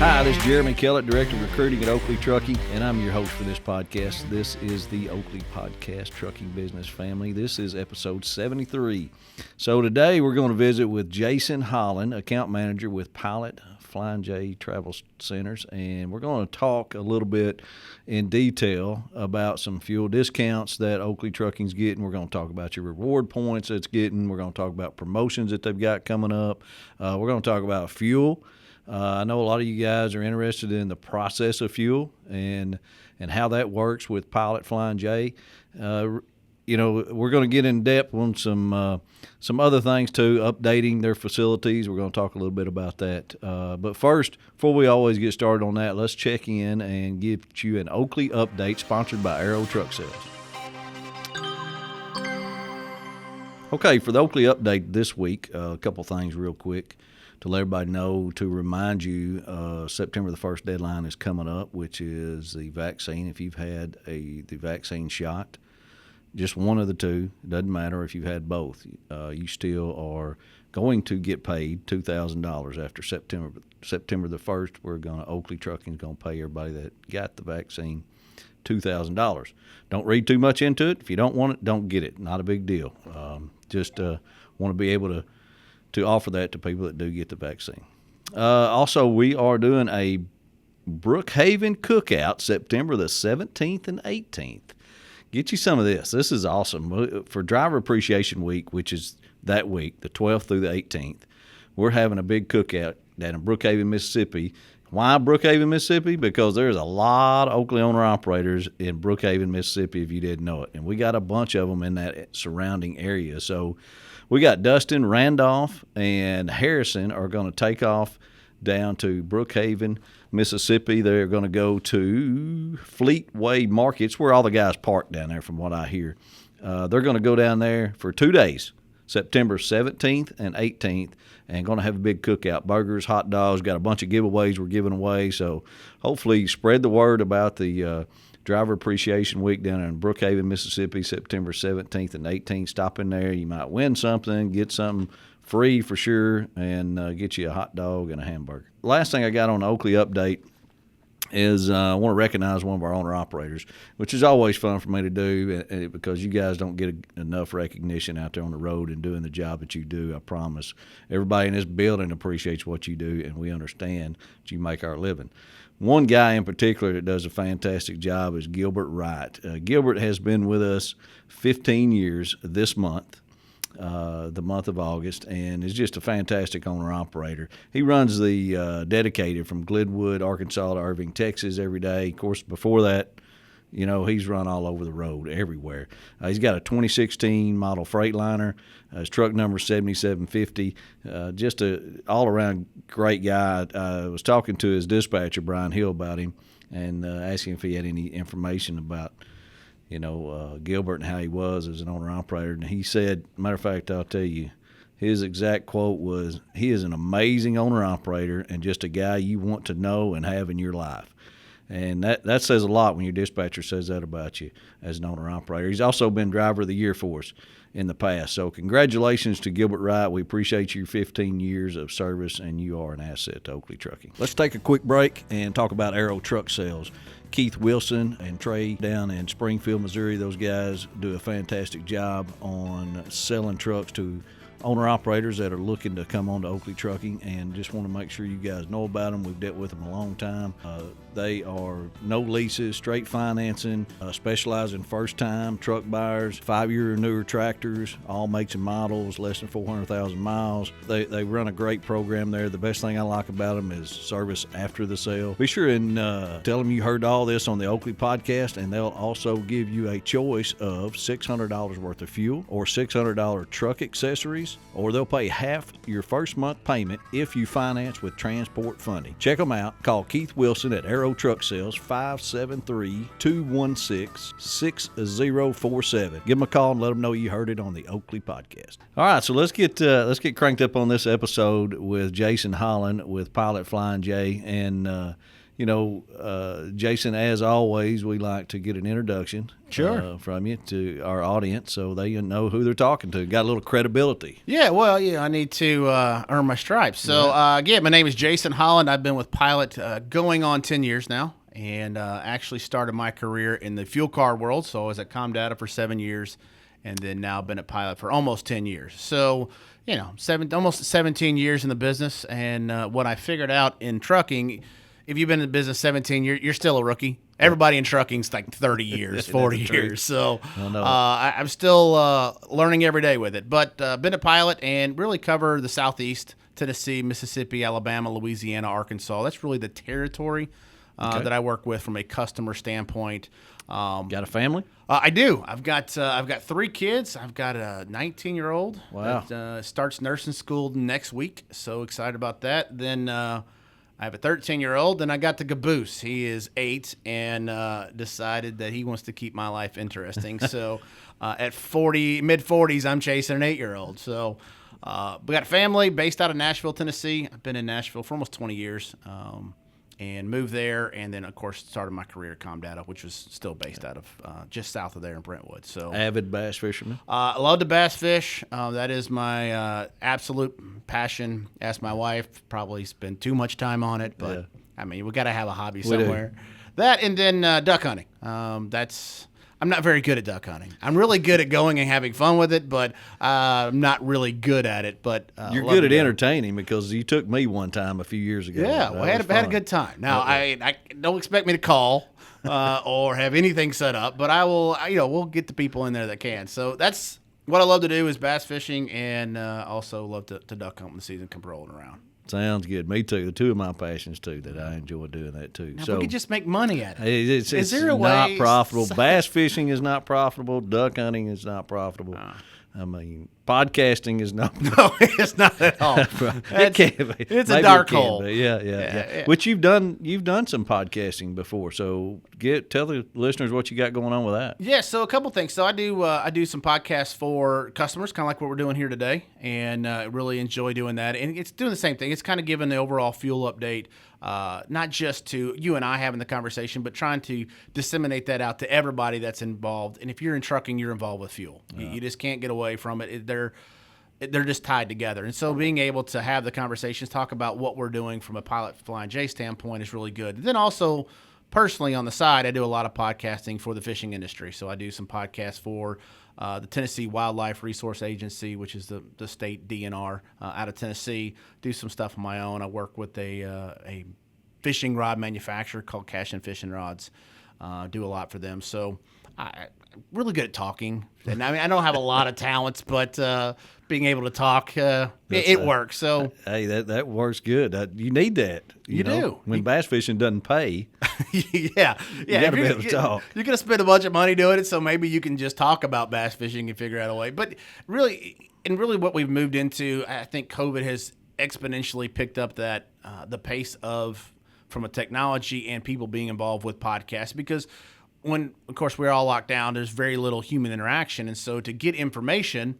Hi, this is Jeremy Kellett, Director of Recruiting at Oakley Trucking, and I'm your host for this podcast. This is the Oakley Podcast, Trucking Business Family. This is episode 73. So today we're going to visit with Jason Holland, Account Manager with Pilot Flying J Travel Centers, and we're going to talk a little bit in detail about some fuel discounts that Oakley Trucking's getting. We're going to talk about your reward points it's getting. We're going to talk about promotions that they've got coming up. We're going to talk about fuel. I know a lot of you guys are interested in the process of fuel and how that works with Pilot Flying J. We're going to get in depth on some other things too, updating their facilities. We're going to talk a little bit about that. But first, before we always get started on that, let's check in and give you an Oakley update sponsored by Arrow Truck Sales. Okay, for the Oakley update this week, a couple things real quick to let everybody know, to remind you, September the 1st deadline is coming up, which is the vaccine. If you've had the vaccine shot, just one of the two, it doesn't matter if you've had both, you still are going to get paid $2,000 after September the 1st. Oakley Trucking is going to pay everybody that got the vaccine $2,000. Don't read too much into it. If you don't want it, don't get it. Not a big deal. Just want to be able to offer that to people that do get the vaccine. Also, we are doing a Brookhaven cookout September the 17th and 18th. Get you some of this. This is awesome. For Driver Appreciation Week, which is that week, the 12th through the 18th, we're having a big cookout down in Brookhaven, Mississippi. Why Brookhaven, Mississippi? Because there's a lot of Oakley owner-operators in Brookhaven, Mississippi, if you didn't know it. And we got a bunch of them in that surrounding area. So we got Dustin, Randolph, and Harrison are going to take off down to Brookhaven, Mississippi. They're going to go to Fleetway Market. It's where all the guys park down there, from what I hear. They're going to go down there for 2 days, September 17th and 18th, and going to have a big cookout. Burgers, hot dogs, got a bunch of giveaways we're giving away. So hopefully spread the word about the Driver Appreciation Week down in Brookhaven, Mississippi, September 17th and 18th. Stop in there. You might win something, get something free for sure, and get you a hot dog and a hamburger. Last thing I got on the Oakley update is I want to recognize one of our owner-operators, which is always fun for me to do because you guys don't get enough recognition out there on the road and doing the job that you do, I promise. Everybody in this building appreciates what you do, and we understand that you make our living. One guy in particular that does a fantastic job is Gilbert Wright. Gilbert has been with us 15 years this month. The month of August, and is just a fantastic owner-operator. He runs the dedicated from Glenwood, Arkansas to Irving, Texas every day. Of course, before that, he's run all over the road, everywhere. He's got a 2016 model Freightliner. His truck number is 7750. Just a all-around great guy. I was talking to his dispatcher, Brian Hill, about him and asking if he had any information about Gilbert and how he was as an owner-operator. And he said, matter of fact, I'll tell you, his exact quote was, he is an amazing owner-operator and just a guy you want to know and have in your life. And that says a lot when your dispatcher says that about you as an owner-operator. He's also been Driver of the Year for us in the past. So congratulations to Gilbert Wright. We appreciate your 15 years of service, and you are an asset to Oakley Trucking. Let's take a quick break and talk about Arrow Truck Sales. Keith Wilson and Trey down in Springfield, Missouri, those guys do a fantastic job on selling trucks to owner-operators that are looking to come on to Oakley Trucking, and just want to make sure you guys know about them. We've dealt with them a long time. They are no leases, straight financing, specialize in first-time truck buyers, 5-year or newer tractors, all makes and models, less than 400,000 miles. They run a great program there. The best thing I like about them is service after the sale. Be sure and tell them you heard all this on the Oakley Podcast, and they'll also give you a choice of $600 worth of fuel or $600 truck accessories, or they'll pay half your first month payment if you finance with transport funding. Check them out. Call Keith Wilson at Arrow Truck Sales, 573-216-6047. Give them a call and let them know you heard it on the Oakley Podcast. All right, so let's get cranked up on this episode with Jason Holland with Pilot Flying J. And Jason, as always, we like to get an introduction from you to our audience so they know who they're talking to. Got a little credibility. Yeah, well, I need to earn my stripes. So, again, my name is Jason Holland. I've been with Pilot going on 10 years now, and actually started my career in the fuel card world. So I was at ComData for 7 years, and then now been at Pilot for almost 10 years. So, almost 17 years in the business. And what I figured out in trucking, if you've been in the business 17 years, you're still a rookie. Everybody in trucking's like 30 years, 40 years. So I'm still learning every day with it. But been a Pilot and really cover the Southeast, Tennessee, Mississippi, Alabama, Louisiana, Arkansas. That's really the territory that I work with from a customer standpoint. Got a family? I do. I've got 3 kids. I've got a 19-year-old that starts nursing school next week. So excited about that. Then I have a 13-year-old. Then I got the caboose. He is 8 and decided that he wants to keep my life interesting. So at mid-40s, I'm chasing an 8-year-old. So we got a family based out of Nashville, Tennessee. I've been in Nashville for almost 20 years. And moved there, and then, of course, started my career at ComData, which was still based out of just south of there in Brentwood. So, avid bass fisherman? I love to bass fish. That is my absolute passion. Ask my wife, probably spend too much time on it, but, I mean, we got to have a hobby somewhere. That, and then duck hunting. I'm not very good at duck hunting. I'm really good at going and having fun with it, but I'm not really good at it. But you're good at entertaining because you took me one time a few years ago. Yeah, we had a good time. Now I don't expect me to call or have anything set up, but I will. We'll get the people in there that can. So that's what I love to do is bass fishing, and also love to duck hunt when the season comes rolling around. Sounds good. Me too. The two of my passions too that I enjoy doing that too. Now, so we could just make money at it. It's there a not way? Profitable. Bass fishing is not profitable. Duck hunting is not profitable. I mean, podcasting is not. No, it's not at all. It can be. It's a dark hole. Yeah. Which you've done some podcasting before. So tell the listeners what you got going on with that. Yeah. So a couple things. So I do some podcasts for customers, kind of like what we're doing here today, and really enjoy doing that. And it's doing the same thing. It's kind of giving the overall fuel update. Not just to you and I having the conversation, but trying to disseminate that out to everybody that's involved. And if you're in trucking, you're involved with fuel. You just can't get away from it. They're just tied together. And so being able to have the conversations, talk about what we're doing from a Pilot Flying J standpoint is really good. And then also, personally on the side, I do a lot of podcasting for the fishing industry. So I do some podcasts for the Tennessee Wildlife Resource Agency, which is the state DNR out of Tennessee. Do some stuff on my own. I work with a fishing rod manufacturer called Cash and Fishing Rods. Do a lot for them. So I'm really good at talking. And I mean, I don't have a lot of talents, but being able to talk, it works. So hey, that works good. You need that. You know? Do. When bass fishing doesn't pay. Yeah. You got to be able to talk. You're going to spend a bunch of money doing it, so maybe you can just talk about bass fishing and figure out a way. But really what we've moved into, I think COVID has exponentially picked up that the pace from a technology and people being involved with podcasts, because when, of course, we're all locked down, there's very little human interaction. And so to get information,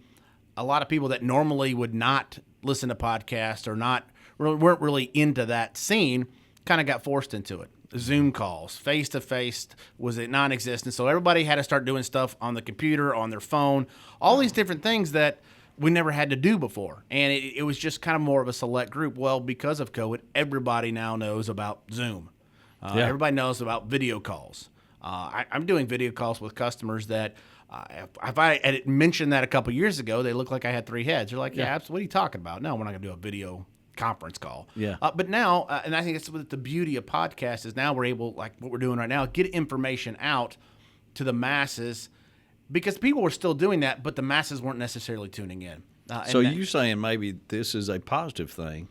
a lot of people that normally would not listen to podcasts or weren't really into that scene kind of got forced into it. Zoom calls, face-to-face was non-existent. So everybody had to start doing stuff on the computer, on their phone, all these different things that we never had to do before. And it was just kind of more of a select group. Well, because of COVID, everybody now knows about Zoom. Everybody knows about video calls. I'm doing video calls with customers that if I had mentioned that a couple years ago, they look like I had 3 heads. They're like, yeah, what are you talking about? No, we're not going to do a video conference call. Yeah. But now, and I think it's what the beauty of podcasts is now we're able, like what we're doing right now, get information out to the masses, because people were still doing that, but the masses weren't necessarily tuning in. So you're saying maybe this is a positive thing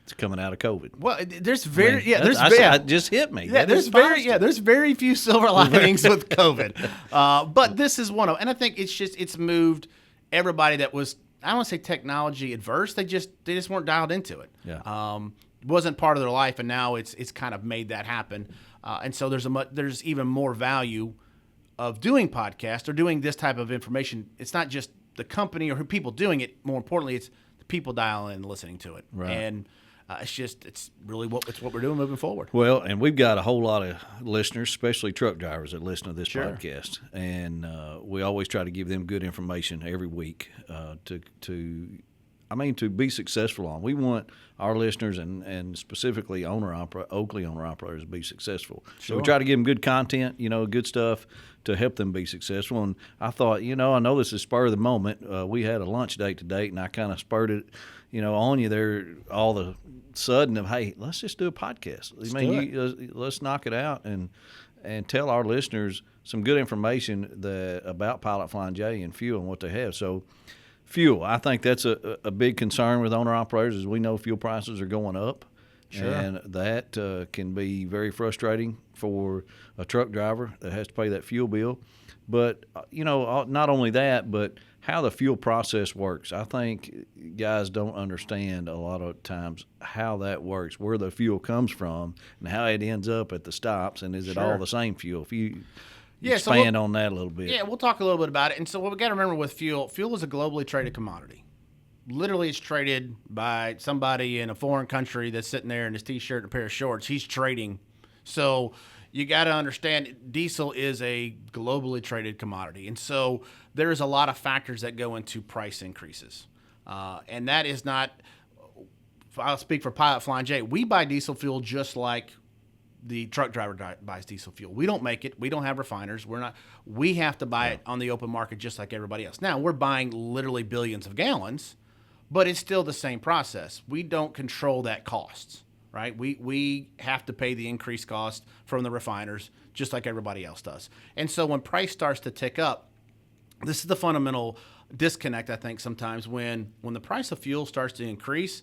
that's coming out of COVID? Well, there's just hit me. Yeah, there's very few silver linings with COVID, but this is one of, and I think it's moved everybody that was, I don't want to say technology adverse. They just weren't dialed into it. Yeah. Wasn't part of their life, and now it's kind of made that happen. And so there's even more value of doing podcasts or doing this type of information. It's not just the company or who people doing it. More importantly, it's the people dialing and listening to it. Right. And It's really what we're doing moving forward. Well, and we've got a whole lot of listeners, especially truck drivers, that listen to this Sure. podcast, and we always try to give them good information every week to be successful on. We want our listeners and specifically Oakley owner operators to be successful. Sure. So we try to give them good content, good stuff to help them be successful. And I thought, I know this is spur of the moment. We had a lunch date today, and I kind of spurred it, on you there all the sudden of, hey, let's just do a podcast. Let's knock it out and tell our listeners some good information about Pilot Flying J and fuel and what they have. So fuel, I think that's a big concern with owner operators, as we know fuel prices are going up. Sure. And that can be very frustrating for a truck driver that has to pay that fuel bill. But, not only that, but how the fuel process works. I think guys don't understand a lot of times how that works, where the fuel comes from, and how it ends up at the stops, and is it all the same fuel? If you expand on that a little bit. Yeah, we'll talk a little bit about it. And so what we got to remember with fuel is a globally traded commodity. Literally, it's traded by somebody in a foreign country that's sitting there in his T-shirt and a pair of shorts. He's trading. So you got to understand diesel is a globally traded commodity. And so there's a lot of factors that go into price increases. And that is not, I'll speak for Pilot Flying J. We buy diesel fuel just like the truck driver buys diesel fuel. We don't make it. We don't have refiners. We have to buy it on the open market just like everybody else. Now, we're buying literally billions of gallons, but it's still the same process. We don't control that cost, right? We have to pay the increased cost from the refiners just like everybody else does. And so when price starts to tick up, this is the fundamental disconnect, I think, sometimes when the price of fuel starts to increase,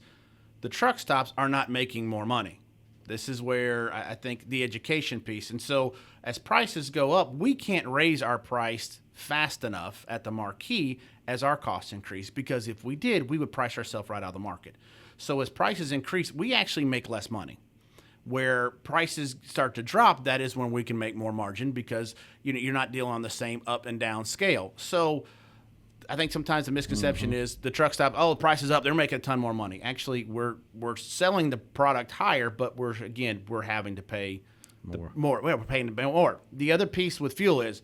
the truck stops are not making more money. This is where I think the education piece. And so as prices go up, we can't raise our price fast enough at the marquee as our costs increase, because if we did, we would price ourselves right out of the market. So as prices increase, we actually make less money. Where prices start to drop, that is when we can make more margin, because you're not dealing on the same up and down scale. So I think sometimes the misconception is the truck stop, the price is up, they're making a ton more money. Actually, we're selling the product higher, but we're having to pay more. We're paying more. The other piece with fuel is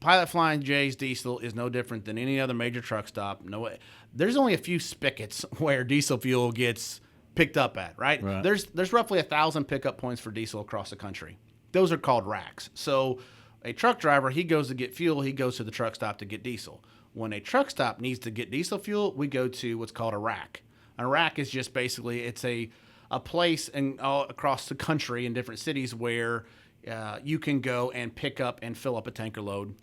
Pilot Flying J's diesel is no different than any other major truck stop. There's only a few spigots where diesel fuel gets picked up at, right? There's roughly 1,000 pickup points for diesel across the country. Those are called racks. So a truck driver, he goes to get fuel, he goes to the truck stop to get diesel. When a truck stop needs to get diesel fuel, we go to what's called a rack. A rack is just basically, it's a place all across the country in different cities where you can go and pick up and fill up a tanker load,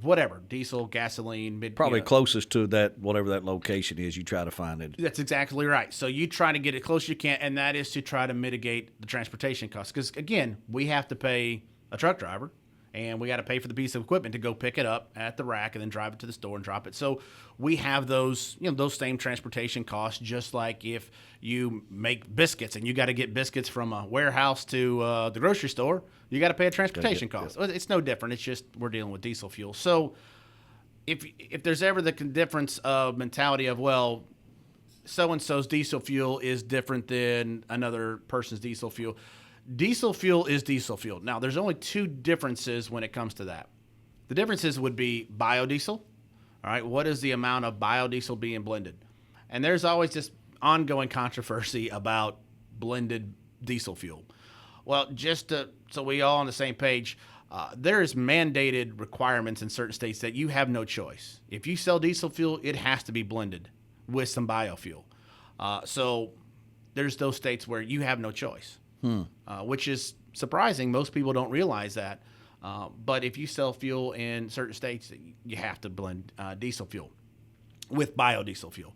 whatever, diesel, gasoline. Probably closest to that, whatever that location is, you try to find it. That's exactly right. So you try to get it close as you can, and that is to try to mitigate the transportation costs. Because, again, we have to pay a truck driver, and we got to pay for the piece of equipment to go pick it up at the rack and then drive it to the store and drop it. So we have those same transportation costs, just like if you make biscuits and you got to get biscuits from a warehouse to the grocery store, you got to pay a transportation cost. It's no different. It's just we're dealing with diesel fuel. So if there's ever the difference of mentality of, well, so-and-so's diesel fuel is different than another person's diesel fuel. Diesel fuel is diesel fuel. Now, there's only two differences when it comes to that. The differences would be biodiesel. All right, what is the amount of biodiesel being blended? And there's always this ongoing controversy about blended diesel fuel. Well, so we all on the same page, there is mandated requirements in certain states that you have no choice. If you sell diesel fuel, it has to be blended with some biofuel. So there's those states where you have no choice. Which is surprising. Most people don't realize that. But if you sell fuel in certain states, you have to blend diesel fuel with biodiesel fuel.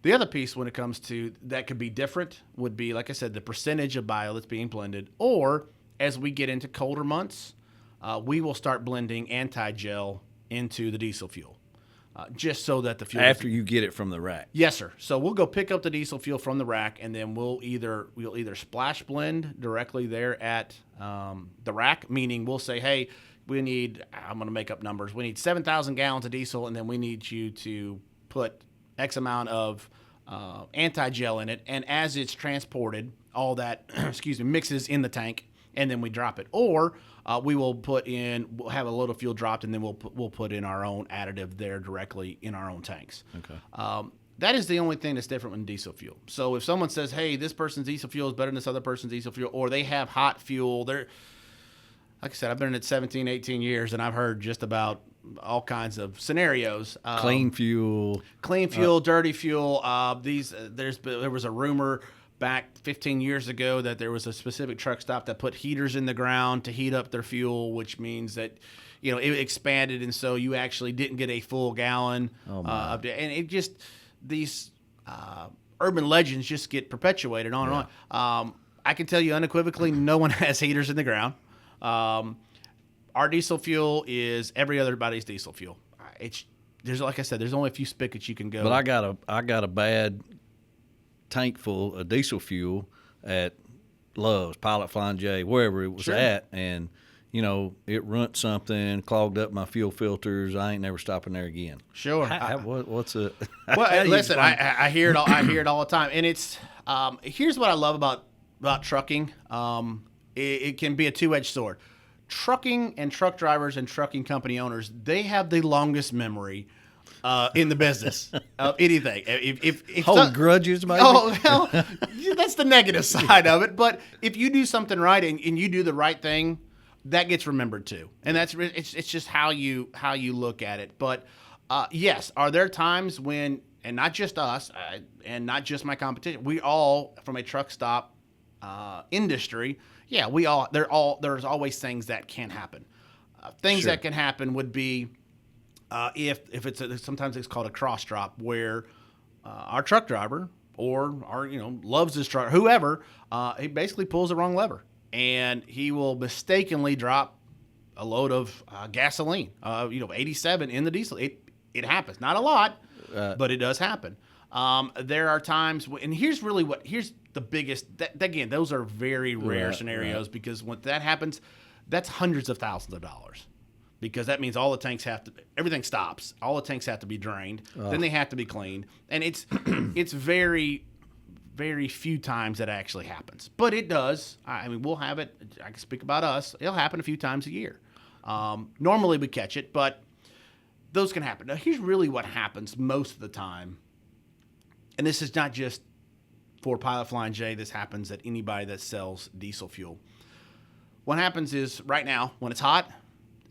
The other piece when it comes to that could be different would be, like I said, the percentage of bio that's being blended. Or as we get into colder months, we will start blending anti-gel into the diesel fuel. Just so that the fuel after you get it from the rack. Yes, sir. So we'll go pick up the diesel fuel from the rack, and then we'll either splash blend directly there at the rack, meaning we'll say, hey, we need, I'm going to make up numbers, we need 7,000 gallons of diesel, and then we need you to put X amount of anti-gel in it, and as it's transported, all that mixes in the tank, and then we drop it. Or we'll have a load of fuel dropped, and then we'll put in our own additive there directly in our own tanks. Okay. That is the only thing that's different with diesel fuel. So if someone says, hey, this person's diesel fuel is better than this other person's diesel fuel, or they have hot fuel, like I said, I've been in it 17, 18 years, and I've heard just about all kinds of scenarios. Clean fuel, dirty fuel. There was a rumor back 15 years ago that there was a specific truck stop that put heaters in the ground to heat up their fuel, which means that it expanded, and so you actually didn't get a full gallon. And it just these urban legends just get perpetuated on and on. I can tell you unequivocally, no one has heaters in the ground. Our diesel fuel is everybody's diesel fuel. Like I said, there's only a few spigots you can go. But I got a bad tank full of diesel fuel at Love's, Pilot Flying J, wherever it was at, and it runt something, clogged up my fuel filters. I ain't never stopping there again. Sure. What's it? Well, listen, I hear it all. I hear it all the time, and it's here's what I love about trucking. It can be a two-edged sword. Trucking and truck drivers and trucking company owners, they have the longest memory in the business of anything. If hold grudges, maybe? Oh, well, that's the negative side of it. But if you do something right and you do the right thing, that gets remembered too. And it's just how you look at it. But yes, are there times when, and not just us, and not just my competition, we all from a truck stop industry. Yeah, there's always things that can happen. Things that can happen would be if sometimes it's called a cross drop, where our truck driver or our loves this truck, whoever, he basically pulls the wrong lever, and he will mistakenly drop a load of gasoline, 87 in the diesel. It happens, not a lot, but it does happen. There are times, and here's the biggest. Again, those are very rare scenarios, because when that happens, that's hundreds of thousands of dollars, because that means everything stops. All the tanks have to be drained. Then they have to be cleaned, and it's very, very few times that actually happens, but it does. I mean, we'll have it. I can speak about us. It'll happen a few times a year. Normally we catch it, but those can happen. Now, here's really what happens most of the time. And this is not just for Pilot Flying J. This happens at anybody that sells diesel fuel. What happens is, right now, when it's hot,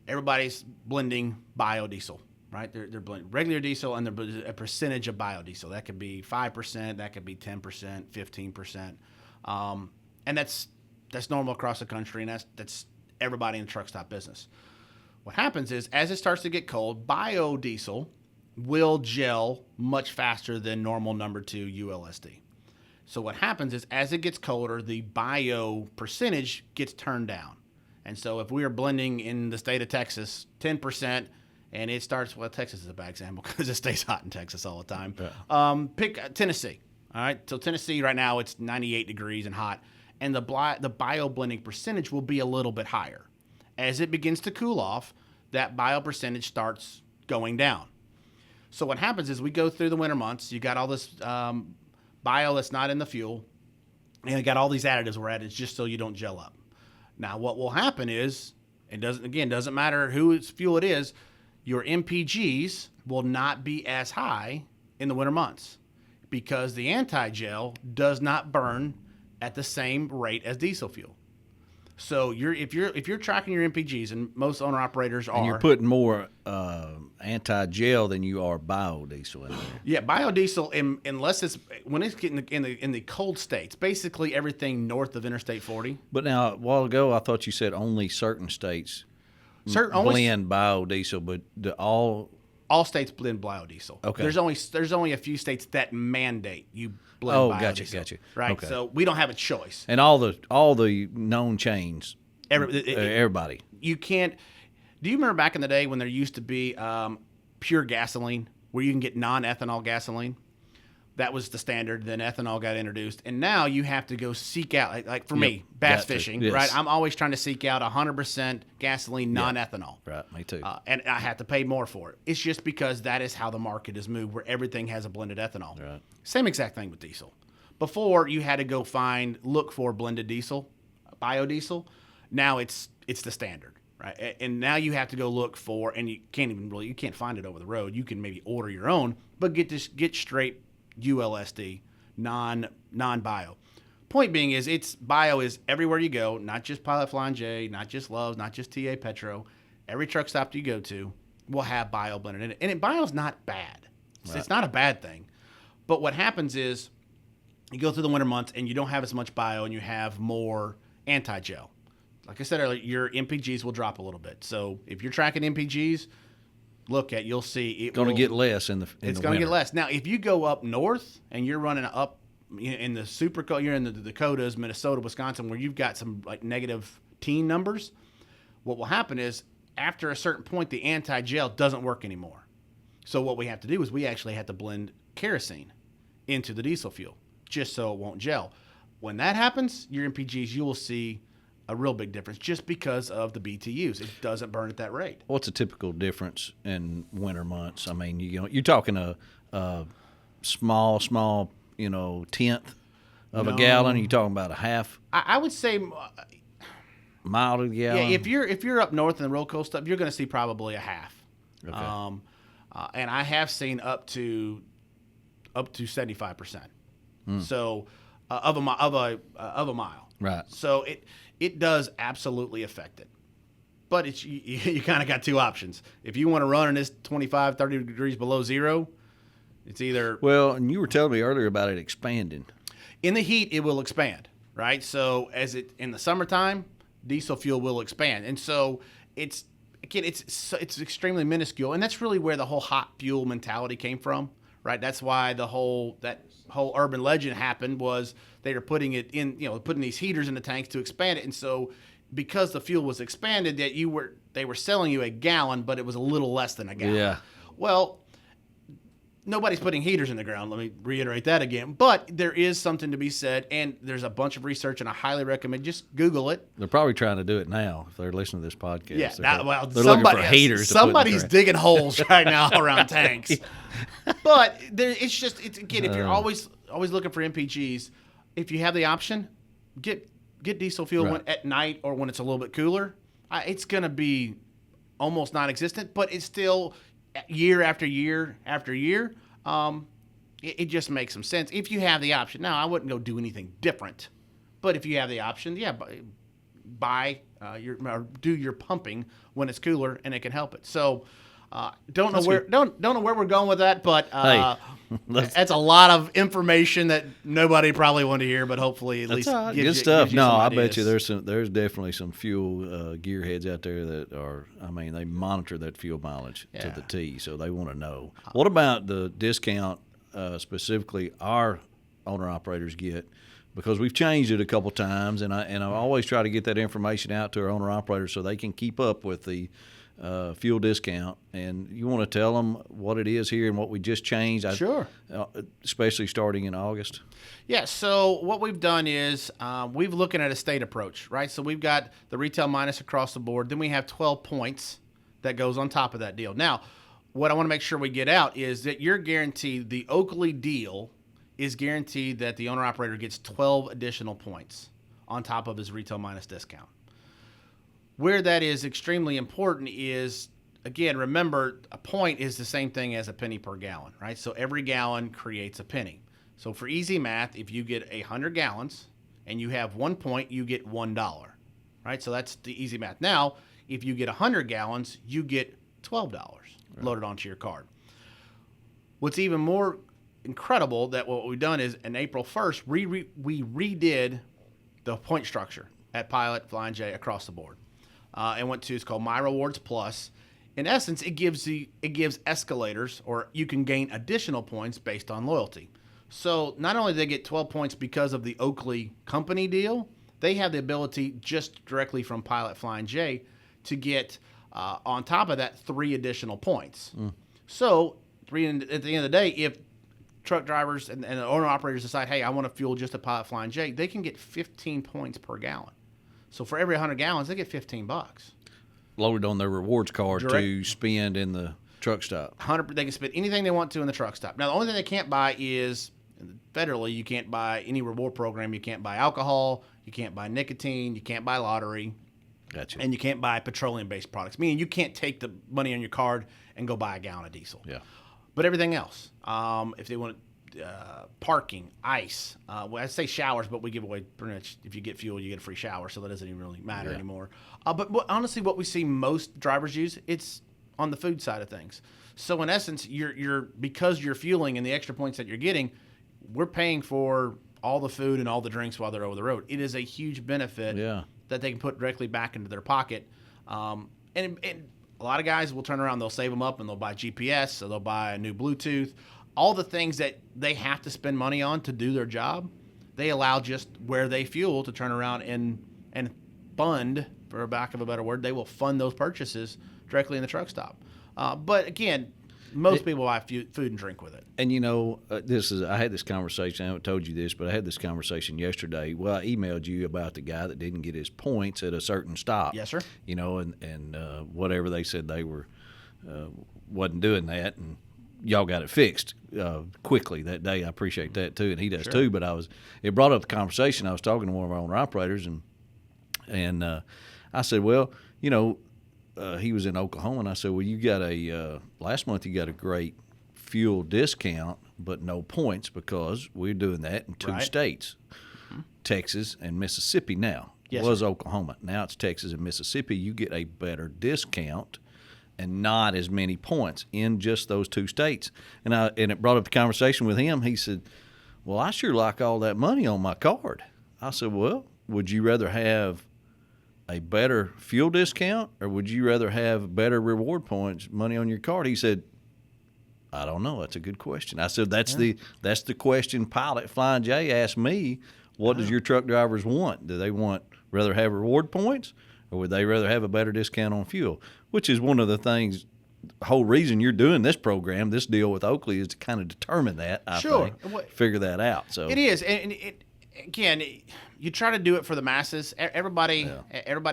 everybody's blending biodiesel, right? They're blending regular diesel and a percentage of biodiesel. That could be 5%, that could be 10%, 15%. And that's normal across the country, and that's everybody in the truck stop business. What happens is, as it starts to get cold, biodiesel will gel much faster than normal number 2 ULSD. So what happens is, as it gets colder, the bio percentage gets turned down. And so if we are blending in the state of Texas 10%, and it starts, Texas is a bad example because it stays hot in Texas all the time. Yeah. Pick Tennessee. All right, so Tennessee right now, it's 98 degrees and hot, and the bio blending percentage will be a little bit higher. As it begins to cool off, that bio percentage starts going down. So what happens is, we go through the winter months. You got all this bio that's not in the fuel, and you got all these additives we're adding just so you don't gel up. Now, what will happen is, it doesn't matter whose fuel it is, your MPGs will not be as high in the winter months, because the anti-gel does not burn at the same rate as diesel fuel. So if you're tracking your MPGs, and most owner operators are, and you're putting more anti-gel than you are biodiesel in there. Yeah, biodiesel, unless it's when it's getting in the cold states, basically everything north of Interstate 40. But now, a while ago, I thought you said only certain states blend biodiesel, but all states blend biodiesel. Okay. There's only a few states that mandate you blend biodiesel. Gotcha. Right. Okay. So we don't have a choice. And all the known chains, everybody. You can't. Do you remember back in the day when there used to be pure gasoline, where you can get non-ethanol gasoline? That was the standard. Then ethanol got introduced, and now you have to go seek out, like for me, bass fishing, yes. right? I'm always trying to seek out 100% gasoline, non-ethanol. Right, me too. And I have to pay more for it. It's just because that is how the market has moved, where everything has a blended ethanol. Right. Same exact thing with diesel. Before, you had to go look for blended diesel, biodiesel. Now it's the standard, right? And now you have to go look for, and you can't find it over the road. You can maybe order your own, but get straight ULSD, non-bio. Point being is bio is everywhere you go, not just Pilot Flying J, not just Love's, not just TA Petro. Every truck stop you go to will have bio blended in it. And bio's not bad. Right. It's not a bad thing. But what happens is you go through the winter months and you don't have as much bio and you have more anti-gel. Like I said earlier, your MPGs will drop a little bit. So if you're tracking MPGs, you'll see it's going to get less in the It's going to get less. Now, if you go up north and you're running up in the you're in the Dakotas, Minnesota, Wisconsin, where you've got some like negative teen numbers, what will happen is after a certain point, the anti-gel doesn't work anymore. So what we have to do is we actually have to blend kerosene into the diesel fuel just so it won't gel. When that happens, your MPGs, you will see a real big difference just because of the BTUs. It doesn't burn at that rate. What's a typical difference in winter months? I mean, you're talking a small, tenth of a gallon. You're talking about a half. I would say mile to the gallon. Yeah, if you're up north in the real cold stuff, you're going to see probably a half. Okay. And I have seen up to 75%. So of a mile. Right. So it does absolutely affect it. But you kind of got two options. If you want to run in this 25, 30 degrees below zero, it's either... Well, and you were telling me earlier about it expanding. In the heat, it will expand, right? So in the summertime, diesel fuel will expand. And so it's extremely minuscule. And that's really where the whole hot fuel mentality came from, right? That's why that whole urban legend happened, was they were putting it in, putting these heaters in the tanks to expand it. And so because the fuel was expanded, they were selling you a gallon, but it was a little less than a gallon. Yeah. Well, nobody's putting heaters in the ground. Let me reiterate that again. But there is something to be said, and there's a bunch of research, and I highly recommend just Google it. They're probably trying to do it now if they're listening to this podcast. Yeah, they're looking for heaters. Somebody's digging holes right now around tanks. But it's again, if you're always looking for MPGs, if you have the option, get diesel fuel at night or when it's a little bit cooler. It's going to be almost non-existent, but it's still year after year after year. It just makes some sense if you have the option. Now, I wouldn't go do anything different, but if you have the option, do your pumping when it's cooler, and it can help it. So. Don't know where we're going with that, but that's a lot of information that nobody probably wanted to hear, but hopefully at least gives good stuff. Gives you some I ideas. bet you there's definitely some fuel gearheads out there that are. I mean, they monitor that fuel mileage to the T, so they want to know. What about the discount specifically our owner operators get? Because we've changed it a couple times, and I always try to get that information out to our owner operators so they can keep up with the fuel discount. And you want to tell them what it is here and what we just changed? Sure. Especially starting in August. Yeah, so what we've done is we've looking at a state approach, right? So we've got the retail minus across the board. Then we have 12 points that goes on top of that deal. Now, what I want to make sure we get out is that you're guaranteed, the Oakley deal is guaranteed that the owner-operator gets 12 additional points on top of his retail minus discount. Where that is extremely important is, again, remember, a point is the same thing as a penny per gallon, right? So every gallon creates a penny. So for easy math, if you get 100 gallons and you have 1 point, you get $1, right? So that's the easy math. Now, if you get 100 gallons, you get $12 loaded onto your card. What's even more incredible that what we've done is in April 1st, we redid the point structure at Pilot, Flying J across the board. And went to, it's called My Rewards Plus. In essence, it gives escalators, or you can gain additional points based on loyalty. So not only do they get 12 points because of the Oakley company deal, they have the ability just directly from Pilot Flying J to get, on top of that, 3 additional points. So at the end of the day, if truck drivers and the owner operators decide, hey, I want to fuel just a Pilot Flying J, they can get 15 points per gallon. So for every 100 gallons, they get $15. Loaded on their rewards card Direct. to spend in the truck stop. 100. They can spend anything they want to in the truck stop. Now, the only thing they can't buy is, federally, you can't buy any reward program. You can't buy alcohol. You can't buy nicotine. You can't buy lottery. Gotcha. And you can't buy petroleum-based products, meaning you can't take the money on your card and go buy a gallon of diesel. Yeah. But everything else, if they want parking, ice, well, I'd say showers, but we give away pretty much, if you get fuel, you get a free shower, so that doesn't even really matter anymore. But honestly, what we see most drivers use, it's on the food side of things. So in essence, because you're fueling and the extra points that you're getting, we're paying for all the food and all the drinks while they're over the road. It is a huge benefit that they can put directly back into their pocket. And a lot of guys will turn around, they'll save them up, and they'll buy GPS, or they'll buy a new Bluetooth. All the things that they have to spend money on to do their job, they allow just where they fuel to turn around and fund, for lack of a better word, they will fund those purchases directly in the truck stop. But again, most people buy food and drink with it. And I had this conversation. I haven't told you this, but I had this conversation yesterday. Well, I emailed you about the guy that didn't get his points at a certain stop. Yes, sir. And whatever they said they were wasn't doing that, and y'all got it fixed quickly that day. I appreciate that too, and he does too. But it brought up the conversation. I was talking to one of our owner operators, and I said, well, he was in Oklahoma, and I said, well, you got last month you got a great fuel discount, but no points, because we're doing that in two states, Texas and Mississippi now. Yes, it was Oklahoma. Now it's Texas and Mississippi. You get a better discount and not as many points in just those two states. And it brought up the conversation with him. He said, well, I sure like all that money on my card. I said, well, would you rather have a better fuel discount, or would you rather have better reward points, money on your card? He said, I don't know. That's a good question. I said, that's the question Pilot Flying J asked me. What does your truck drivers want? Do they rather have reward points, or would they rather have a better discount on fuel? Which is one of the things, the whole reason you're doing this program, this deal with Oakley, is to kind of determine that, I think, figure that out. So it is. And again, you try to do it for the masses. Everybody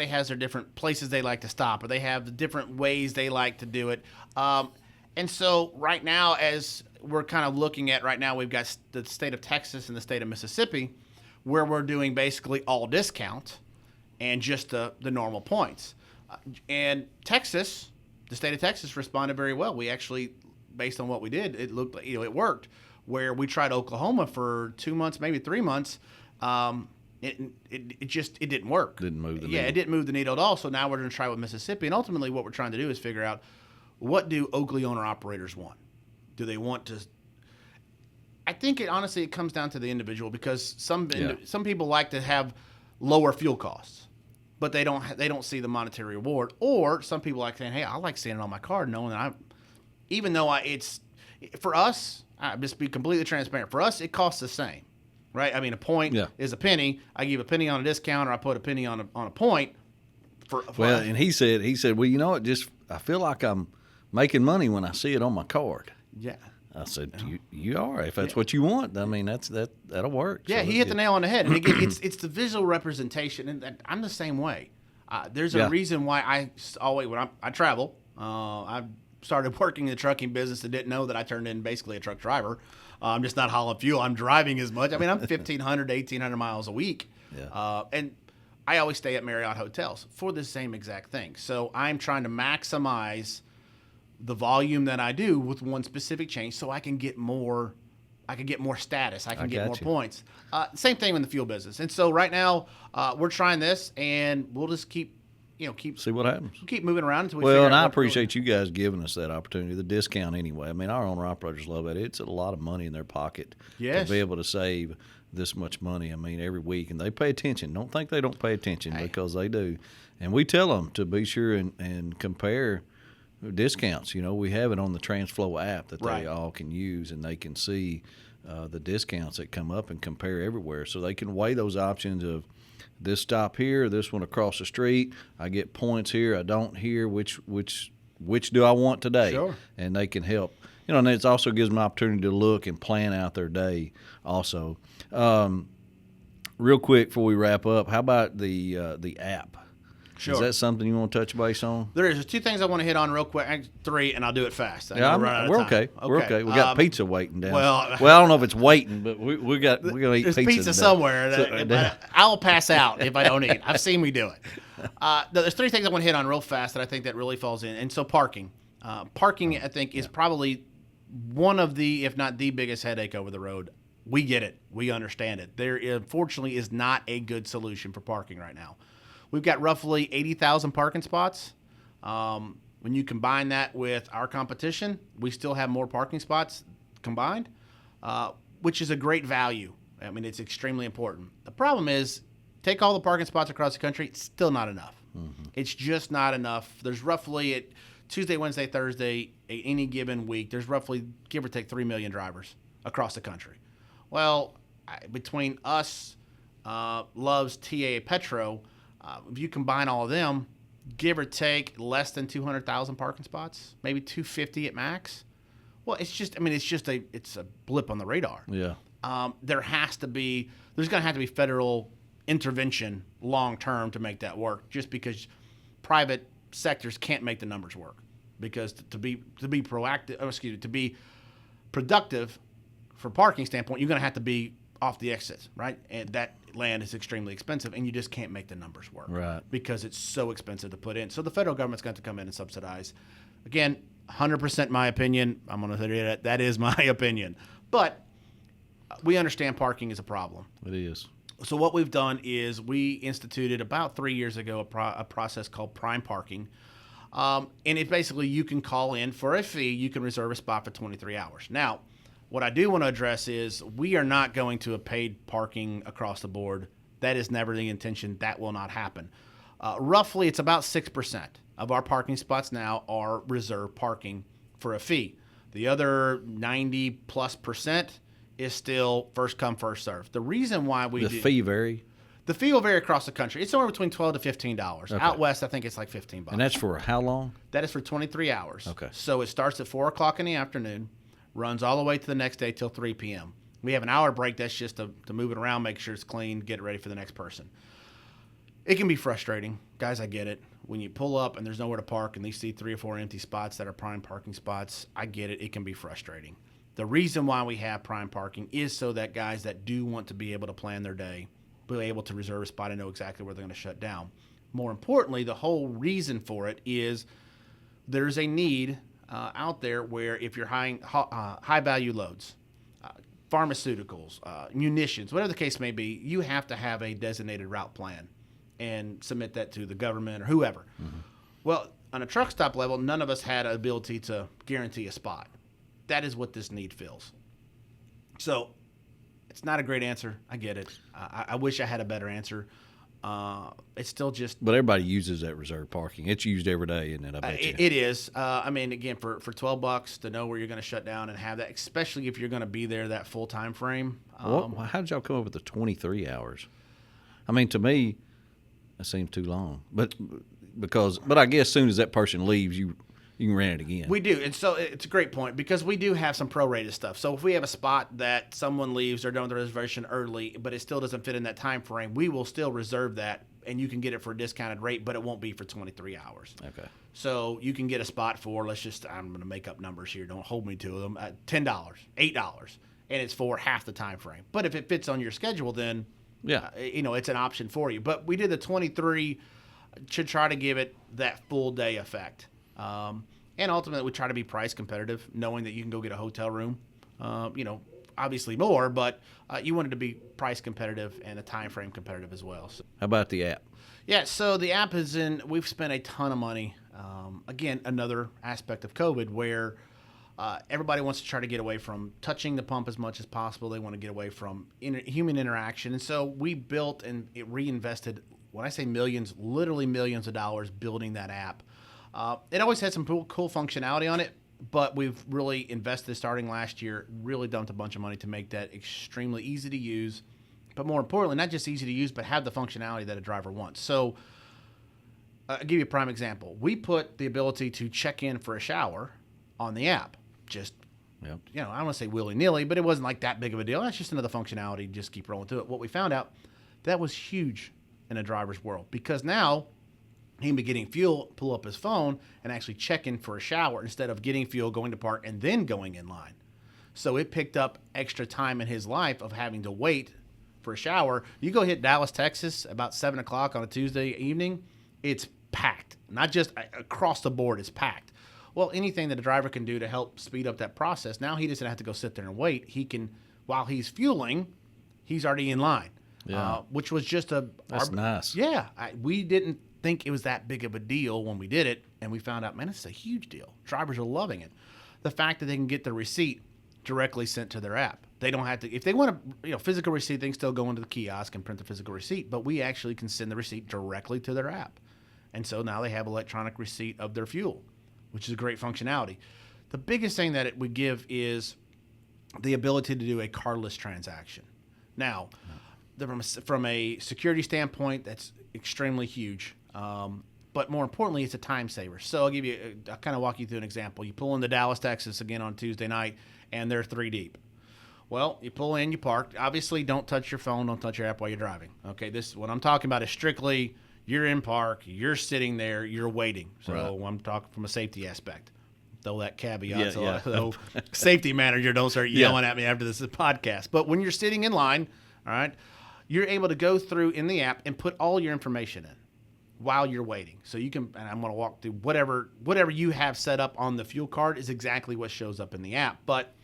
has their different places they like to stop, or they have the different ways they like to do it. And so right now, as we're kind of looking at right now, we've got the state of Texas and the state of Mississippi, where we're doing basically all discount and just the normal points. And Texas, the state of Texas responded very well. We actually, based on what we did, it looked like, it worked. Where we tried Oklahoma for 2 months, maybe 3 months, it didn't work. Didn't move the needle. Yeah, it didn't move the needle at all. So now we're going to try with Mississippi. And ultimately what we're trying to do is figure out, what do Oakley owner-operators want? Do they want to – I think honestly it comes down to the individual, because some people like to have lower fuel costs, but they don't see the monetary reward. Or some people like saying, hey, I like seeing it on my card, knowing that for us, just be completely transparent. For us, it costs the same, right? I mean, a point is a penny. I give a penny on a discount, or I put a penny on a point. And he said, well, I feel like I'm making money when I see it on my card. Yeah. I said, you are. If that's what you want, I mean, that'll work. Yeah, so he hit the nail on the head. And again, it's the visual representation, and I'm the same way. There's a reason why I always, when I travel, I started working in the trucking business and didn't know that I turned in basically a truck driver. I'm just not hauling fuel. I'm driving as much. I mean, I'm 1,500 to 1,800 miles a week. Yeah. And I always stay at Marriott hotels for the same exact thing. So I'm trying to maximize the volume that I do with one specific chain, so I can get more status. I can get more points. Same thing in the fuel business. And so right now we're trying this, and we'll just keep see what happens. Keep moving around until we figure out. Well, and I appreciate you guys giving us that opportunity, the discount anyway. I mean, our owner operators love it. It's a lot of money in their pocket to be able to save this much money. I mean, every week, and they pay attention. Don't think they don't pay attention, because they do. And we tell them to be sure and compare discounts. We have it on the TransFlow app that they all can use, and they can see the discounts that come up and compare everywhere, so they can weigh those options of this stop here, this one across the street. I get points here, I don't here. Which do I want today? Sure. And they can help. and it also gives them an opportunity to look and plan out their day also. Real quick before we wrap up, how about the app? Sure. Is that something you want to touch base on? There is. There's two things I want to hit on real quick. 3, and I'll do it fast. Yeah, we're okay. We're okay. We got pizza waiting down. Well, I don't know if it's waiting, but we're gonna eat there's pizza somewhere. I'll pass out if I don't eat. I've seen me do it. There's 3 things I want to hit on real fast that I think that really falls in. And so parking. Parking, I think, is probably one of the, if not the biggest headache over the road. We get it. We understand it. There, unfortunately, is not a good solution for parking right now. We've got roughly 80,000 parking spots. When you combine that with our competition, we still have more parking spots combined, which is a great value. I mean, it's extremely important. The problem is, take all the parking spots across the country, it's still not enough. Mm-hmm. It's just not enough. There's roughly, at Tuesday, Wednesday, Thursday, any given week, there's roughly, give or take, 3 million drivers across the country. Well, between us, Love's, TA, Petro, if you combine all of them, give or take less than 200,000 parking spots, maybe 250 at max. Well, it's a blip on the radar. Yeah. There's going to have to be federal intervention long term to make that work, just because private sectors can't make the numbers work. Because to be proactive, to be productive for parking standpoint, you're going to have to be off the exits, right? And that land is extremely expensive, and you just can't make the numbers work, right? Because it's so expensive to put in. So the federal government's going to come in and subsidize. Again, 100% my opinion. I'm going to say that is my opinion. But we understand parking is a problem. It is. So what we've done is we instituted about 3 years ago a process called Prime Parking. And it basically, you can call in for a fee. You can reserve a spot for 23 hours. Now, what I do want to address is we are not going to a paid parking across the board. That is never the intention. That will not happen. Roughly, it's about 6% of our parking spots now are reserved parking for a fee. The other 90+% is still first come, first serve. The reason why the fee vary? The fee will vary across the country. It's somewhere between $12 to $15. Okay. Out west, I think it's like $15. And that's for how long? That is for 23 hours. Okay. So it starts at 4 o'clock in the afternoon, runs all the way to the next day till 3 p.m. We have an hour break. That's just to move it around, make sure it's clean, get it ready for the next person. It can be frustrating. Guys, I get it. When you pull up and there's nowhere to park and you see 3 or 4 empty spots that are prime parking spots, I get it. It can be frustrating. The reason why we have prime parking is so that guys that do want to be able to plan their day, be able to reserve a spot and know exactly where they're going to shut down. More importantly, the whole reason for it is there's a need out there where if you're high value loads, pharmaceuticals, munitions, whatever the case may be, you have to have a designated route plan and submit that to the government or whoever. Mm-hmm. Well, on a truck stop level, none of us had an ability to guarantee a spot. That is what this need fills. So it's not a great answer. I get it. I wish I had a better answer. It's still just. But everybody uses that reserve parking. It's used every day, isn't it? I bet you. It is. I mean, again, for $12 to know where you're going to shut down and have that, especially if you're going to be there that full time frame. How did y'all come up with the 23 hours? I mean, to me, that seems too long. But I guess as soon as that person leaves, you can rent it again. We do. And so it's a great point because we do have some prorated stuff. So if we have a spot that someone leaves, they're doing the reservation early, but it still doesn't fit in that time frame, we will still reserve that and you can get it for a discounted rate, but it won't be for 23 hours. Okay. So you can get a spot for, I'm going to make up numbers here. Don't hold me to them. $10, $8, and it's for half the time frame. But if it fits on your schedule, then it's an option for you. But we did the 23 to try to give it that full day effect. And ultimately, we try to be price competitive, knowing that you can go get a hotel room, obviously more, but you wanted to be price competitive and a time frame competitive as well. So. How about the app? Yeah, so the app we've spent a ton of money. Again, another aspect of COVID where everybody wants to try to get away from touching the pump as much as possible. They want to get away from human interaction. And so we built and reinvested, when I say millions, literally millions of dollars building that app. It always had some cool functionality on it, but we've really invested starting last year, really dumped a bunch of money to make that extremely easy to use, but more importantly, not just easy to use, but have the functionality that a driver wants. So I'll give you a prime example. We put the ability to check in for a shower on the app. Just Yep. I don't want to say willy-nilly, but it wasn't like that big of a deal. That's just another functionality. Just keep rolling through it. What we found out, that was huge in a driver's world, because now he can be getting fuel, pull up his phone, and actually check in for a shower instead of getting fuel, going to park, and then going in line. So it picked up extra time in his life of having to wait for a shower. You go hit Dallas, Texas, about 7 o'clock on a Tuesday evening, it's packed. Not just across the board, it's packed. Well, anything that a driver can do to help speed up that process, now he doesn't have to go sit there and wait. He can, while he's fueling, he's already in line, which was just That's nice. Yeah. We didn't think it was that big of a deal when we did it, and we found out, man, it's a huge deal. Drivers are loving it. The fact that they can get the receipt directly sent to their app. They don't have to, if they want to, physical receipt, they can still go into the kiosk and print the physical receipt, but we actually can send the receipt directly to their app. And so now they have electronic receipt of their fuel, which is a great functionality. The biggest thing that it would give is the ability to do a cardless transaction. Now, from a security standpoint, that's extremely huge. But more importantly, it's a time saver. So I'll kind of walk you through an example. You pull into Dallas, Texas again on Tuesday night, and they're 3 deep. Well, you pull in, you park. Obviously, don't touch your phone, don't touch your app while you're driving. Okay, what I'm talking about is strictly you're in park, you're sitting there, you're waiting. So I'm talking from a safety aspect. Throw that caveat so safety manager don't start yelling at me after this podcast. But when you're sitting in line, all right, you're able to go through in the app and put all your information in while you're waiting. So you can, and I'm going to walk through whatever you have set up on the fuel card is exactly what shows up in the app. But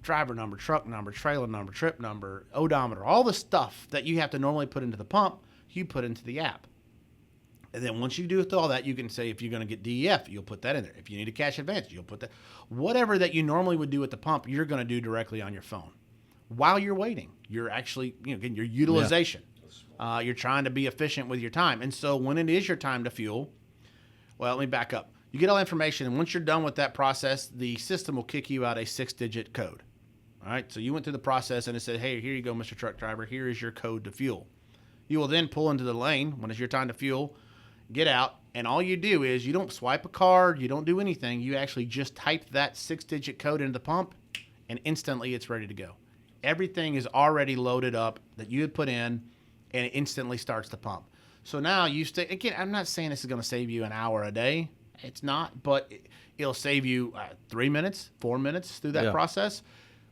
driver number, truck number, trailer number, trip number, odometer, all the stuff that you have to normally put into the pump, you put into the app. And then once you do all that, you can say if you're going to get DEF, you'll put that in there. If you need a cash advance, you'll put that. Whatever that you normally would do at the pump, you're going to do directly on your phone. While you're waiting, you're actually, again, your utilization. You're trying to be efficient with your time. And so when it is your time to fuel, well, let me back up. You get all the information, and once you're done with that process, the system will kick you out a 6-digit code. All right, so you went through the process, and it said, hey, here you go, Mr. Truck Driver. Here is your code to fuel. You will then pull into the lane when it's your time to fuel, get out, and all you do is you don't swipe a card, you don't do anything. You actually just type that 6-digit code into the pump, and instantly it's ready to go. Everything is already loaded up that you had put in, and it instantly starts the pump. So now you stay, again, I'm not saying this is going to save you an hour a day. It's not, but it'll save you 3 minutes, 4 minutes through that process.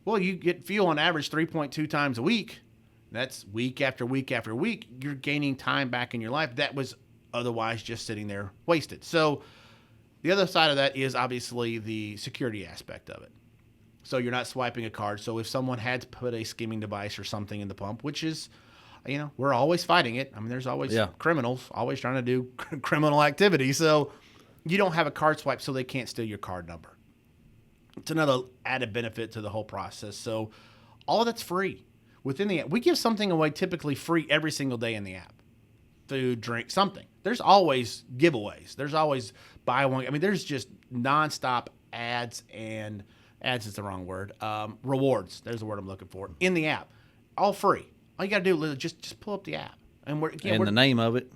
Well, you get fuel on average 3.2 times a week. That's week after week after week. You're gaining time back in your life that was otherwise just sitting there wasted. So the other side of that is obviously the security aspect of it. So you're not swiping a card. So if someone had to put a skimming device or something in the pump, which is, we're always fighting it. I mean, there's always criminals always trying to do criminal activity. So you don't have a card swipe so they can't steal your card number. It's another added benefit to the whole process. So all of that's free within the app. We give something away typically free every single day in the app. Food, drink, something. There's always giveaways. There's always buy one. I mean, there's just nonstop ads is the wrong word. Rewards. There's the word I'm looking for in the app. All free. All you got to do is just pull up the app. And the name of it?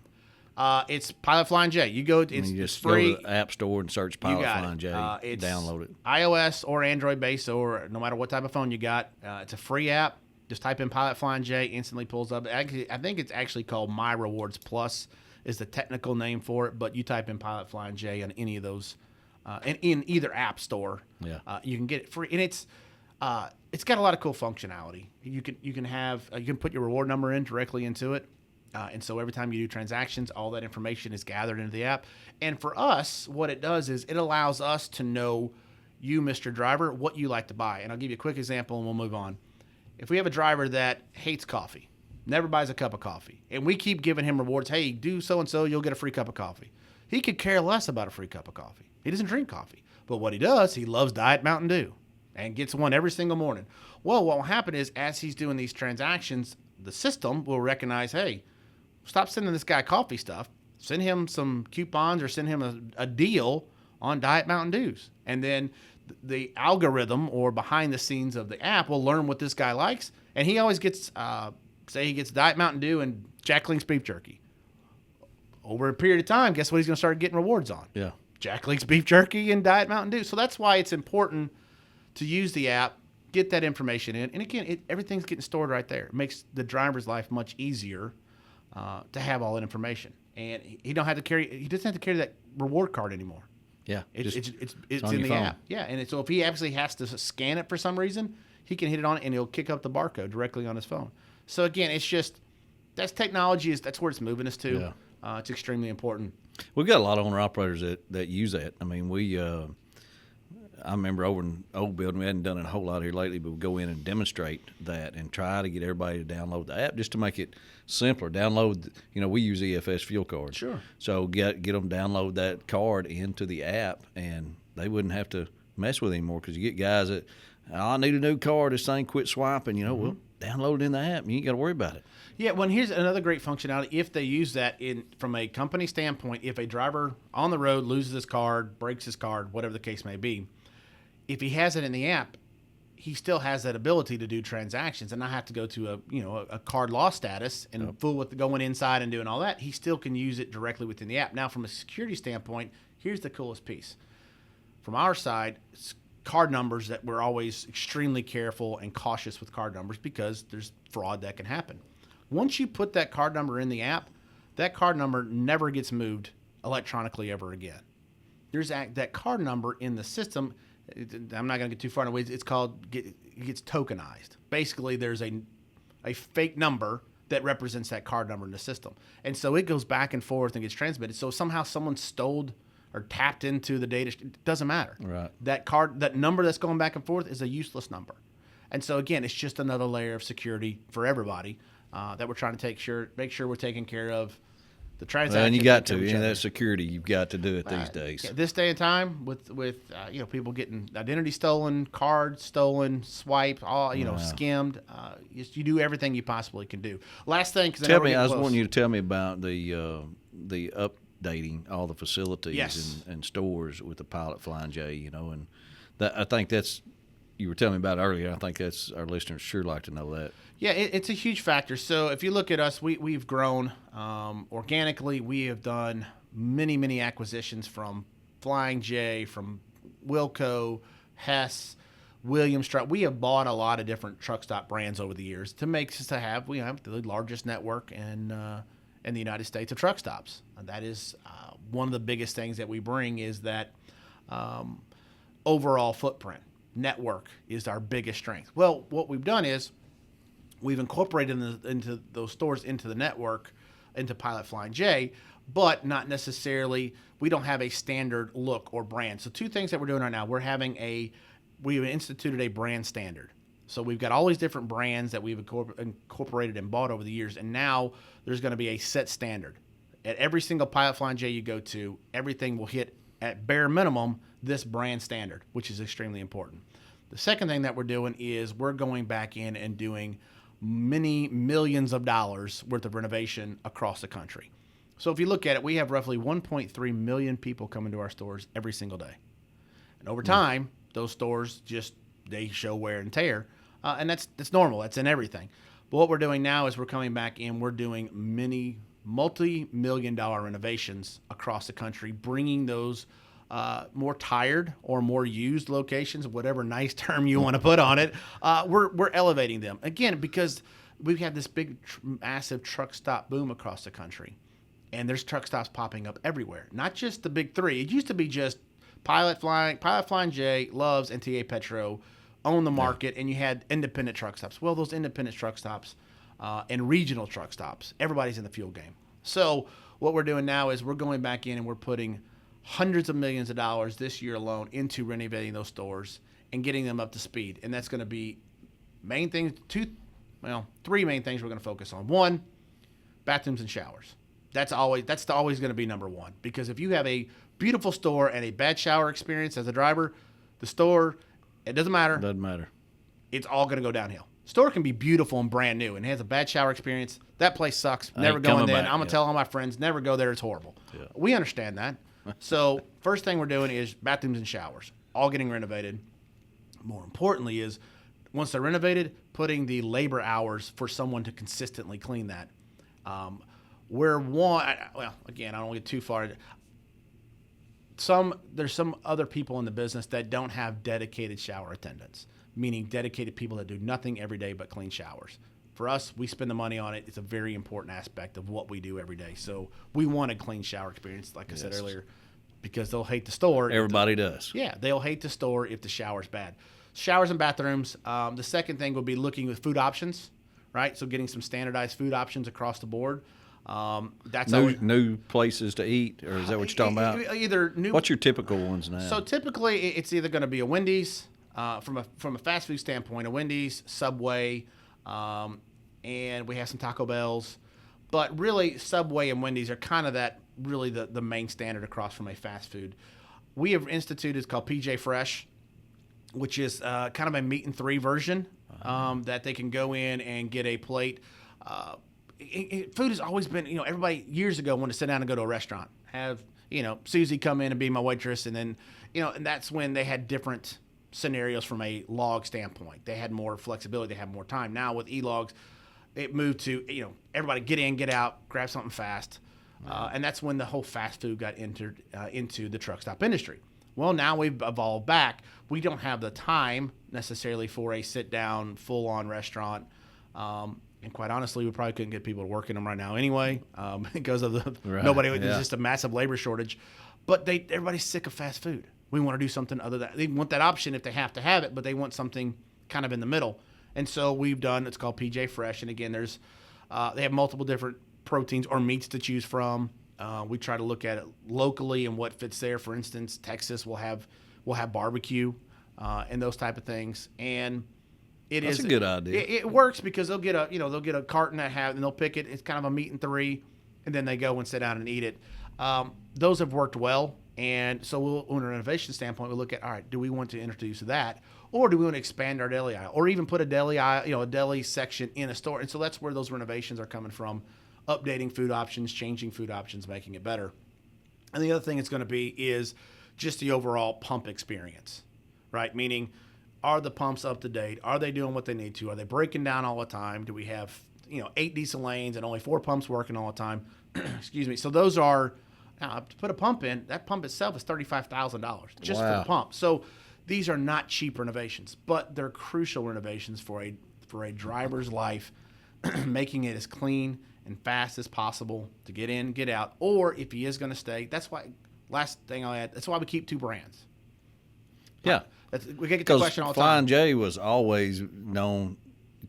It's Pilot Flying J. You go, it's free. Go to the App Store and search Pilot Flying J. Download it. iOS or Android based, or no matter what type of phone you got. It's a free app. Just type in Pilot Flying J, instantly pulls up. Actually, I think it's actually called My Rewards Plus is the technical name for it. But you type in Pilot Flying J on any of those, in either app store, you can get it free, and it's got a lot of cool functionality. You can put your reward number in directly into it. And so every time you do transactions, all that information is gathered into the app. And for us, what it does is it allows us to know you, Mr. Driver, what you like to buy. And I'll give you a quick example and we'll move on. If we have a driver that hates coffee, never buys a cup of coffee, and we keep giving him rewards, hey, do so-and-so, you'll get a free cup of coffee. He could care less about a free cup of coffee. He doesn't drink coffee. But what he does, he loves Diet Mountain Dew and gets one every single morning. Well, what will happen is as he's doing these transactions, the system will recognize, hey, stop sending this guy coffee stuff. Send him some coupons or send him a deal on Diet Mountain Dews. And then the algorithm or behind the scenes of the app will learn what this guy likes. And he always gets, say he gets Diet Mountain Dew and Jack Link's beef jerky. Over a period of time, guess what he's going to start getting rewards on? Yeah. Jack Link's beef jerky and Diet Mountain Dew. So that's why it's important to use the app, get that information in. And again, everything's getting stored right there. It makes the driver's life much easier to have all that information. And he doesn't have to carry that reward card anymore. Yeah. It's in the app. Yeah. And so if he actually has to scan it for some reason, he can hit it on and it'll kick up the barcode directly on his phone. So again, it's just, that's technology, that's where it's moving us to. Yeah. It's extremely important. We've got a lot of owner operators that use that. I mean, I remember over in old building, we hadn't done it a whole lot here lately, but we go in and demonstrate that and try to get everybody to download the app just to make it simpler. Download, we use EFS fuel cards. Sure. So get them download that card into the app, and they wouldn't have to mess with it anymore, because you get guys that, I need a new card, this thing quit swiping, well, download it in the app, and you ain't got to worry about it. Yeah, well, here's another great functionality. If they use that from a company standpoint, if a driver on the road loses his card, breaks his card, whatever the case may be, if he has it in the app, he still has that ability to do transactions and not have to go to a card loss status and fool with going inside and doing all that. He still can use it directly within the app. Now, from a security standpoint, here's the coolest piece. From our side, it's card numbers that we're always extremely careful and cautious with card numbers because there's fraud that can happen. Once you put that card number in the app, that card number never gets moved electronically ever again. There's that card number in the system. I'm not going to get too far away. It's it gets tokenized. Basically, there's a fake number that represents that card number in the system. And so it goes back and forth and gets transmitted. So somehow someone stole or tapped into the data. It doesn't matter. Right. That number that's going back and forth is a useless number. And so, again, it's just another layer of security for everybody that we're trying to make sure we're taking care of the transaction. Well, and you got to, that security, you've got to do it these days. Yeah, this day and time, with people getting identity stolen, cards stolen, swiped, all skimmed. You do everything you possibly can do. Last thing, because I was wanting you to tell me about the updating all the facilities and stores with the Pilot Flying J. And that, I think that's, you were telling me about earlier. I think that's, our listeners sure like to know that. Yeah, it's a huge factor. So if you look at us, we've grown organically. We have done many, many acquisitions from Flying J, from Wilco, Hess, Williams Truck. We have bought a lot of different truck stop brands over the years we have the largest network in the United States of truck stops. And that is one of the biggest things that we bring is that overall footprint. Network is our biggest strength. Well, what we've done is we've incorporated into those stores into the network, into Pilot Flying J, but not necessarily, we don't have a standard look or brand. So two things that we're doing right now, we've instituted a brand standard. So we've got all these different brands that we've incorporated and bought over the years, and now there's going to be a set standard. At every single Pilot Flying J you go to, everything will hit at bare minimum this brand standard, which is extremely important. The second thing that we're doing is we're going back in and doing many millions of dollars worth of renovation across the country. So if you look at it, we have roughly 1.3 million people coming to our stores every single day. And over time, those stores they show wear and tear. And that's normal. That's in everything. But what we're doing now is we're coming back in, we're doing many multi-million-dollar renovations across the country, bringing those more tired or more used locations, whatever nice term you want to put on it, we're elevating them. Again, because we've had this big, massive truck stop boom across the country. And there's truck stops popping up everywhere. Not just the big three. It used to be just Pilot Flying J, Loves, and TA Petro own the market, and you had independent truck stops. Well, those independent truck stops and regional truck stops, everybody's in the fuel game. So what we're doing now is we're going back in and we're putting hundreds of millions of dollars this year alone into renovating those stores and getting them up to speed. And that's going to be three main things we're going to focus on. One, bathrooms and showers. That's always going to be number one, because if you have a beautiful store and a bad shower experience as a driver, the store, it doesn't matter. Doesn't matter. It's all going to go downhill. Store can be beautiful and brand new and has a bad shower experience. That place sucks. Never going there. I'm going to tell all my friends, never go there. It's horrible. Yeah. We understand that. So first thing we're doing is bathrooms and showers, all getting renovated. More importantly is once they're renovated, putting the labor hours for someone to consistently clean that. Again, I don't get too far. there's some other people in the business that don't have dedicated shower attendants, meaning dedicated people that do nothing every day but clean showers. For us, we spend the money on it. It's a very important aspect of what we do every day. So we want a clean shower experience, like I said earlier, because they'll hate the store. Everybody does. Yeah, they'll hate the store if the shower's bad. Showers and bathrooms. The second thing would be looking with food options, right? So getting some standardized food options across the board. That's new places to eat, or is that what you're talking about? Either new. What's your typical ones now? So typically, it's either going to be a Wendy's, from a fast food standpoint, a Wendy's, Subway, and we have some Taco Bells. But really, Subway and Wendy's are kind of the main standard across from a fast food. We have instituted, it's called PJ Fresh, which is kind of a meat and three version that they can go in and get a plate. Food has always been, everybody years ago wanted to sit down and go to a restaurant, have, Susie come in and be my waitress. And then, and that's when they had different scenarios from a log standpoint. They had more flexibility. They had more time. Now with e-logs, it moved to, everybody get in, get out, grab something fast. And that's when the whole fast food got entered into the truck stop industry. Well, now we've evolved back. We don't have the time necessarily for a sit-down, full-on restaurant. And quite honestly, we probably couldn't get people to work in them right now anyway, because of there's just a massive labor shortage. But everybody's sick of fast food. We want to do something other than, they want that option if they have to have it, but they want something kind of in the middle. And so we've done, it's called PJ Fresh. And again, there's they have multiple different proteins or meats to choose from. We try to look at it locally and what fits there. For instance, Texas will have barbecue and those type of things. And that's a good idea. It works because they'll get a carton and they'll pick it. It's kind of a meat and three, and then they go and sit down and eat it. Those have worked well, and so on a renovation standpoint, we look at, all right, do we want to introduce that, or do we want to expand our deli aisle, or even put a deli aisle, a deli section in a store? And so that's where those renovations are coming from, updating food options, changing food options, making it better. And the other thing it's going to be is just the overall pump experience, right? Meaning, are the pumps up to date? Are they doing what they need to? Are they breaking down all the time? Do we have 8 diesel lanes and only 4 pumps working all the time? Excuse me. So those are, now to put a pump in, that pump itself is $35,000 just for the pump. So these are not cheap renovations, but they're crucial renovations for a driver's life, making it as clean and fast as possible to get in, get out, or if he is going to stay. That's why. Last thing I'll add. That's why we keep 2 brands. Yeah. We get the question all the time. Flying J was always known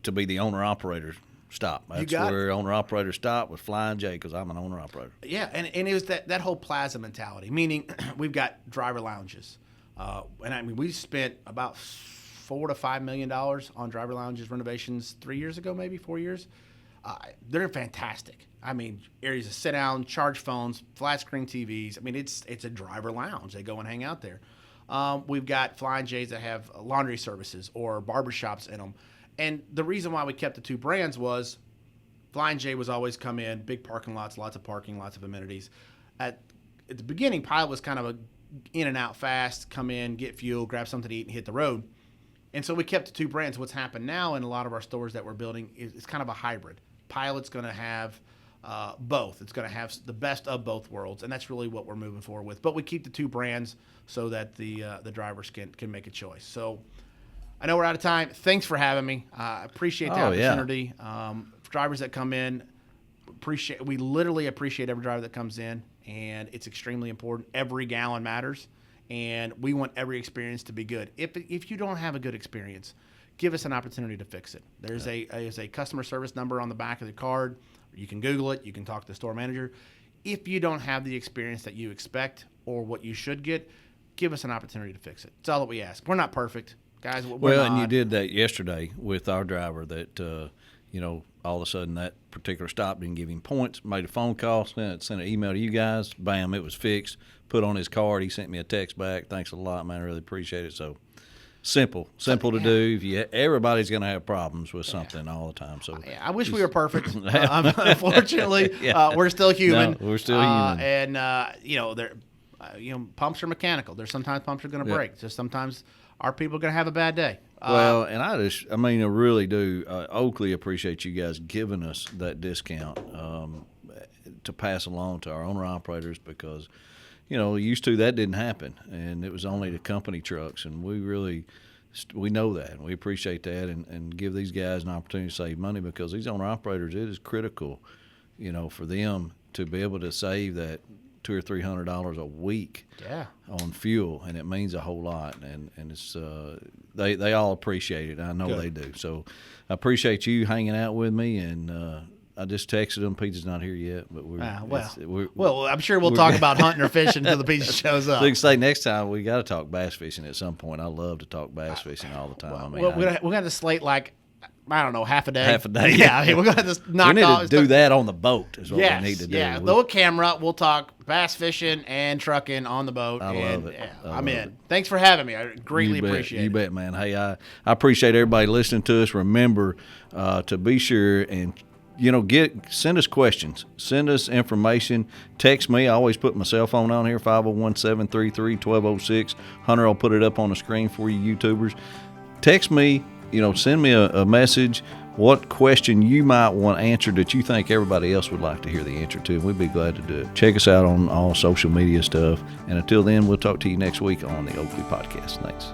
to be the owner-operator stop. That's where owner-operator stop was Flying J, because I'm an owner-operator. Yeah, and it was that whole plaza mentality, meaning we've got driver lounges. And I mean, we spent about $4 to $5 million on driver lounges renovations 3 years ago, maybe 4 years. They're fantastic. I mean, areas to sit down, charge phones, flat screen TVs. I mean, it's a driver lounge. They go and hang out there. We've got Flying J's that have laundry services or barbershops in them. And the reason why we kept the 2 brands was Flying J was always come in, big parking lots, lots of parking, lots of amenities. At the beginning, Pilot was kind of a in and out fast, come in, get fuel, grab something to eat, and hit the road. And so we kept the 2 brands. What's happened now in a lot of our stores that we're building is it's kind of a hybrid. Pilot's going to have both. It's going to have the best of both worlds, and that's really what we're moving forward with. But we keep the 2 brands so that the drivers can make a choice. So I know we're out of time. Thanks for having me. I appreciate the opportunity. Yeah. Drivers that come in, we literally appreciate every driver that comes in, and it's extremely important. Every gallon matters, and we want every experience to be good. If you don't have a good experience, give us an opportunity to fix it. There's a customer service number on the back of the card. You can Google it. You can talk to the store manager. If you don't have the experience that you expect or what you should get, give us an opportunity to fix it. It's all that we ask. We're not perfect, guys. And you did that yesterday with our driver that, all of a sudden that particular stop didn't give him points, made a phone call, sent an email to you guys. Bam, it was fixed. Put on his card. He sent me a text back. Thanks a lot, man. I really appreciate it. So simple to do. Everybody's going to have problems with something all the time. So I wish we were perfect. Unfortunately, we're still human. No, we're still human. And pumps are mechanical. There's sometimes pumps are going to break. So sometimes our people are going to have a bad day. And I really do. Oakley appreciate you guys giving us that discount to pass along to our owner operators, because used to that didn't happen, and it was only the company trucks, and we know that, and we appreciate that, and give these guys an opportunity to save money, because these owner-operators, it is critical, for them to be able to save that $200 or $300 a week on fuel, and it means a whole lot, and it's they all appreciate it. I know they do. So I appreciate you hanging out with me, and I just texted him. Pete's not here yet, but I'm sure we'll talk about hunting or fishing until the Pete shows up. So you can say next time we got to talk bass fishing at some point. I love to talk bass fishing all the time. We're gonna have to slate half a day. Yeah, we're gonna have to knock we need off. to do that on the boat. Is what we need to do. Yeah, throw a camera. We'll talk bass fishing and trucking on the boat. I love it. Yeah, I'm in. Thanks for having me. I greatly appreciate it. You bet, man. Hey, I appreciate everybody listening to us. Remember to be sure and send us questions, send us information, text me. I always put my cell phone on here, 501-733-1206. Hunter will put it up on the screen for you YouTubers. Text me, send me a message, what question you might want answered that you think everybody else would like to hear the answer to, and we'd be glad to do it. Check us out on all social media stuff, and until then, we'll talk to you next week on the Oakley Podcast. Thanks.